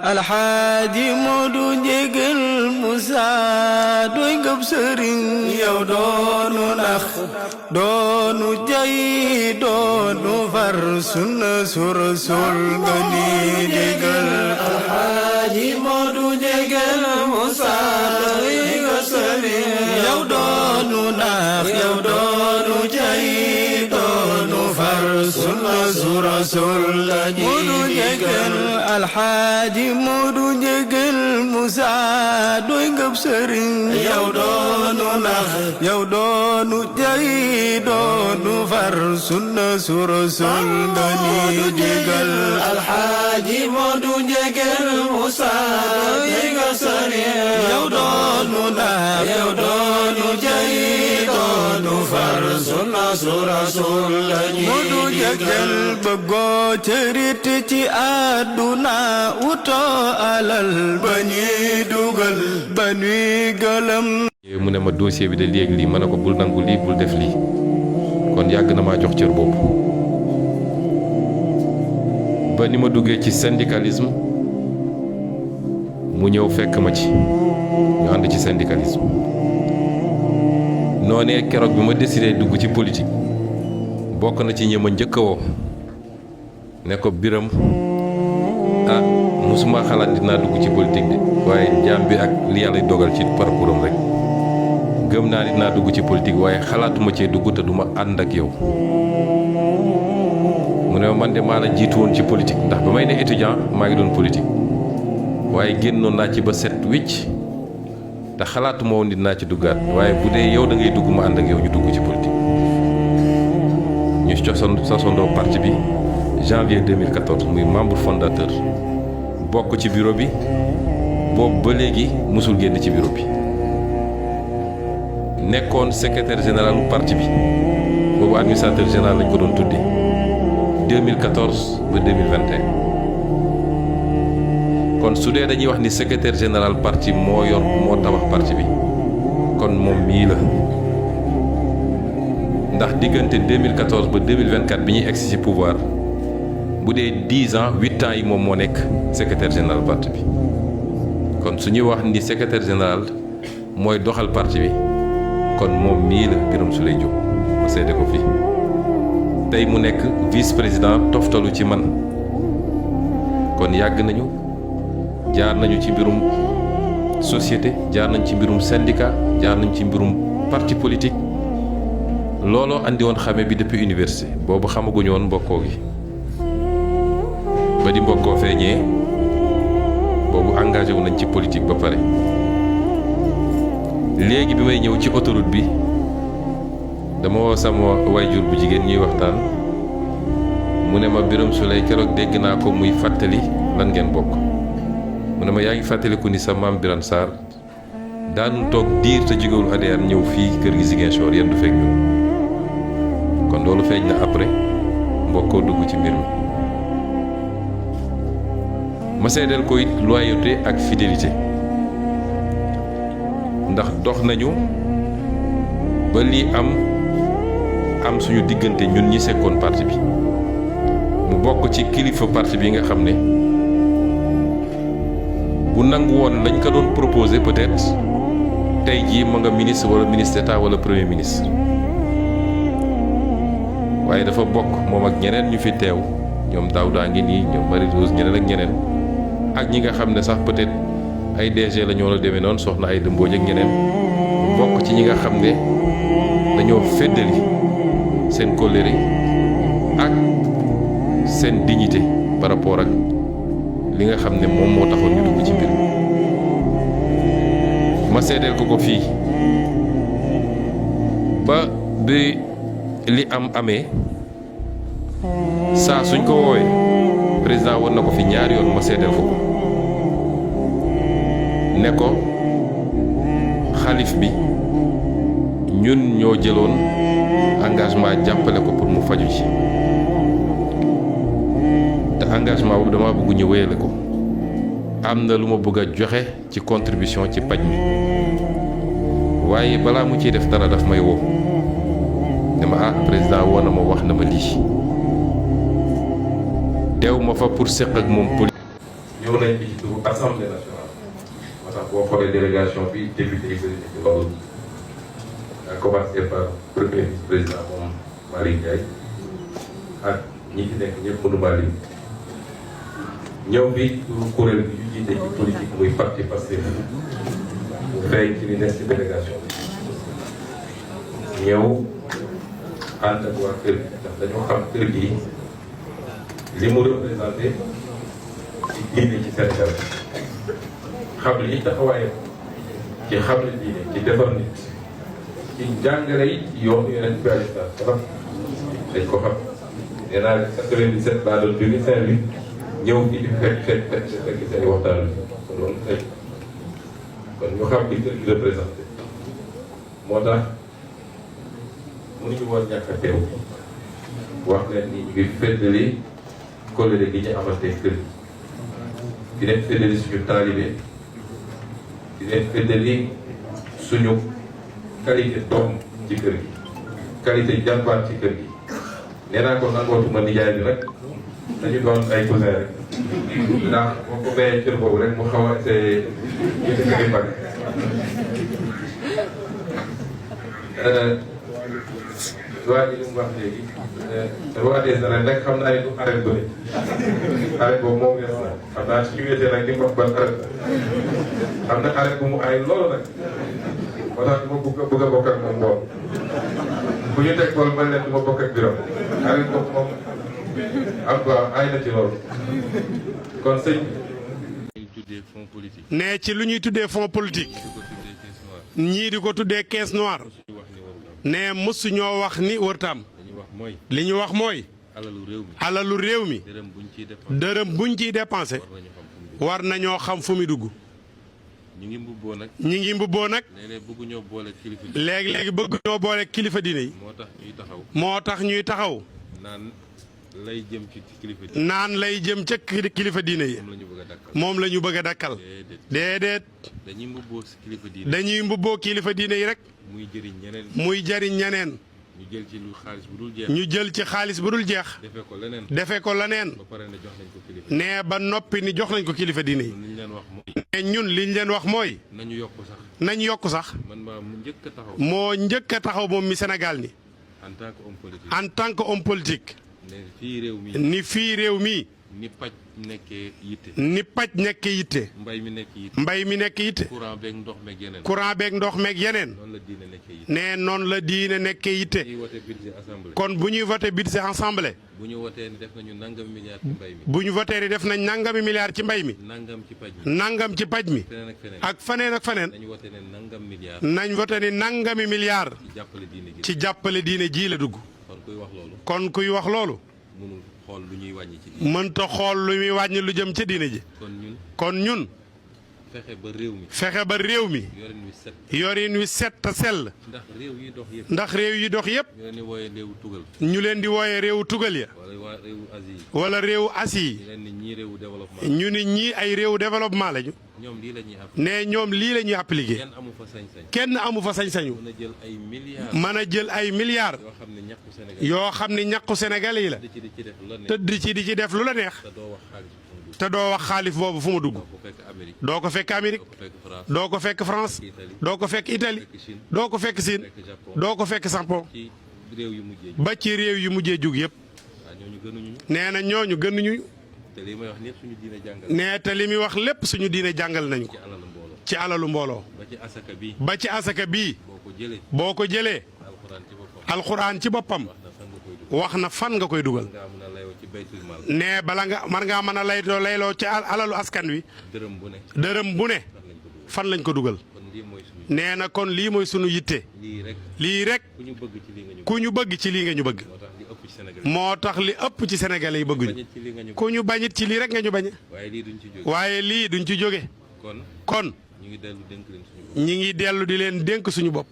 alxaaji Moodu Njégal Musaa doy ngab sëriñ yow doonu nax doonu jay doonu far sunna su Rasuul nga ni déggal alxaaji Moodu Njégal Musaa doy ngab sëriñ yow doonu nax yow doonu jay doonu far sunna su Rasuul nga ni déggal alxaaji Moodu Njégal Musaa doy ngab sëriñ yow doonu nax yow doonu jay doonu far sunna su Rasuul nga ni déggal alxaaji Moodu Njégal Musaa doy ngab sëriñ yow doonu nax yow doonu jay doonu far sunna su Rasuul nga ni Moodu Njégal bëggoo cërit ci àdduna utoo alal ba ñuy dugal ba ñuy gëlëm. mu ne ma dossier bi de léegi lii ma ne ko bul nangu lii bul def lii kon yàgg na maa jox cër boobu ba ni ma duggee ci syndicalisme mu ñëw fekk ma ci ñu ànd ci syndicalisme noonee keroog bi ma décidé dugg ci politique bokk na ci ñi ma njëkk a woo ne ko Biram musuma xalaat dinaa dugg ci politique de waaye jaam bi ak li yàlla dogal ci parcours am rek gëm naa dinaa dugg ci politique waaye xalaatuma cee dugg te duma ànd ak yow mu ne man de maa la jiitu woon ci politique ndax ba may ne étudiant maa ngi doon politique waaye génnoon naa ci ba set wicc te xalaatuma woon dinaa ci duggaat waaye bu dee yow da ngay dugg ma ànd ak yow ñu dugg ci politique ñu sosandoo parti bi janvier 2014 muy membre fondateur bokk ci bureau bi boobu ba léegi musul génn ci bureau bi nekkoon secrétaire général du parti bi boobu administrateur général lañ ko doon tuddee 2014 ba 2021 kon su dee dañuy wax ni secrétaire général parti moo yor moo tabax parti bi kon moom mii la ndax diggante 2014 ba 2024 bi ñuy egsi ci pouvoir bu dee 10 ans 8 ans yi moom moo nekk secrétaire général parti bi kon su ñuy wax ni secrétaire général mooy doxal parti bi kon moom mii la Birame Souleye Diop ma seede ko fii tey mu nekk vice président toftalu ci man kon yàgg nañu jaar nañu ci mbirum société jaar nañ ci mbirum syndicat jaar nañ ci mbirum parti politique looloo andi woon xame bi depuis université boobu xamaguñu woon mbokkoo gi ba di mbokkoo feeñee boobu engagé wu nañ ci politique ba pare léegi bi may ñëw ci autoroute bi dama woo sama wayjur bu jigéen ñuy waxtaan mu ne ma Birame Souleye keroog dégg naa ko muy fàttali lan ngeen bokk mu ne ma yaa ngi fàttaliku ni sa maam Birane Sarr daanu toog diir te jógewul ADR ñëw fii kër gi Ziguinchor yéen du fekk ñun kon loolu feeñ na après mbokkoo dugg ci mbir mi ma seedeel ko it loyauté ak fidélité ndax dox nañu ba lii am suñu diggante ñun ñi sekkoon parti bi mu bokk ci kilifa parti bi nga xam ne bu nangu woon lañ ko doon proposé peut-être tey jii ma nga ministre wala ministre d'État wala premier ministre waaye dafa bokk moom ak ñeneen ñu fi teew ñoom Daouda ngi nii ñoom Marie Rose ñeneen ak ñeneen ak ñi nga xam ne sax peut-être ay DG la ñoo la demee noonu soxna ay dëmbooj ak ñeneen bokk ci ñi nga xam ne dañoo féddali seen kóllëre ak seen dignité par rapport ak li nga xam ne moom moo taxoon ñu dugg ci mbir ma seedeel ko fii ba bi li amee saa suñ ko woowee président won na ko fi ñaari yoon ma seedeel ko ne ko xalif bi ñun ñoo jëloon engagement jàppale ko pour mu faju ci te engagement boobu dama bëgg ñu wéyale ko am na lu ma bëgg a joxe ci contribution ci paj mi waaye balaa mu ciy def dara daf may woo ne ma président woo na ma wax na ma lii teew ma fa pour séq ak moom politique ñëw nañ fi ci turu assemblée nationale moo tax boo xoolee délégation bi député yi bëri ci loolu a commencé par premier vice-président moom Malick Ndiaye ak ñi fi nekk ñëpp mënu maa lim ñëw bi turu kuréel bi ñu jiite ci politique muy parti Pastef mu feeñ ci li nekk ci délégation bi ñëw ànd ak waa kër gi ndax dañoo xam kër gi li mu représenté ci diine ci Sénégal xam li taxawaayam ci xam li diine ci defar nit ci jàngale yi ci yoonu yeneen bi alayhi salaam dañ ko xam nee naa leen 97 laa doon jóge Saint-Louis ñëw fi di fekk seen waxtaan bi kon loolu tey kon ñu xam li kër gi représenté moo tax mënuñu woon ñàkk a teew wax leen ni ñu ngi féddali kóllëre gi ñu amante kër gi di leen féddali suñu taalibe di leen féddali suñu qualité doom ci kër gi qualité jàmbaar ci kër gi nee naa ko nangootuma nijaay bi rek dañu doon ay cousin rek ndax boo ko bayee cër boobu rek mu xaw a see yëkkati bag waa ji li mu wax léegi roi des arènes rek xam naa ne du arène bëri arène boobu moom yes na xam naa suñu wéetee nag di wax ban arène xam na arène bu mu ay loolu nag moo tax du ma bëgg a bokk ak moom bool bu ñu teg bool man leen du ma bokk ak biram arène boobu moom am quoi ay na ci loolu kon sëñ ne ci lu ñuy tuddee fonds politique ñii di ko tuddee caisse noire ne mësu ñoo wax ni wërtaam li ñu wax mooy alalu réew mi dërëm buñ ciy dépensé war nañoo xam fu mu dugg ñi ngi mbubboo nag léegi-léegi bëgg ñoo boole kilifa diine yi moo tax ñuy taxaw naan lay jëm ca kilifa diine yi moom la ñu bëgg a dakkal déedéet dañuy mbubboo kilifa diine yi rek muy jëriñ ñeneen ñu jël ci xaalis bu dul jeex defe ko leneen nee ba noppi ni jox nañ ko kilifa diine yi ne ñun liñ leen wax mooy nañ yokk sax moo njëkk a taxaw moom mi Sénégal ni en tant que homme politique ni fii réew mi ni paj nekkee yitte mbay mi nekk yitte courant beeg ndox meeg yeneen nee noonu la diine nekkee yitte kon bu ñuy voté budget assemblée bu ñu voté ni def nañ nangami milliards ci mbay mi nangam ci paj mi ak faneen nañ voté ni nangami milliards ci jàppale diine ji la dugg kon kuy wax loolu mënta xool lu muy wàññi lu jëm ca diine ji kon ñun fexe ba réew mi yorin wi set te sell ndax réew yi dox yépp ñu leen di wooye réewu tugal ya wala réewu Asie yi ñu ni ñii ay réewu développement lañu ne ñoom lii la ñuy appliqué kenn amu fa sañ-sañu mën a jël ay milliards yoo xam ne ñàkku Sénégal yi la tëdd ci di ci def lu la neex te doo wax xaalis boobu fu mu dugg doo ko fekk Amérique doo ko fekk France doo ko fekk Italie doo ko fekk Chine doo ko fekk Japon ba ci réew yu mujjee jug yëpp nee na ñooñu gënuñu nee te li muy wax lépp suñu diine jàngal nañu ko ci alalu mbooloo ba ci asaka bii boo ko jëlee alxuraan ci boppam wax na fan nga koy dugal ne bala nga man ngaa mën a layloo ci alalu askan wi dërëm bu ne fan lañ ko dugal nee na kon lii mooy sunu yitte lii rek ku ñu bëgg ci lii nga ñu bëgg moo tax li ëpp ci Sénégalais yi bëgguñu ku ñu bañit ci lii rek nga ñu bañe waaye lii duñ ci jóge kon ñi ngi dellu di leen dénk suñu bopp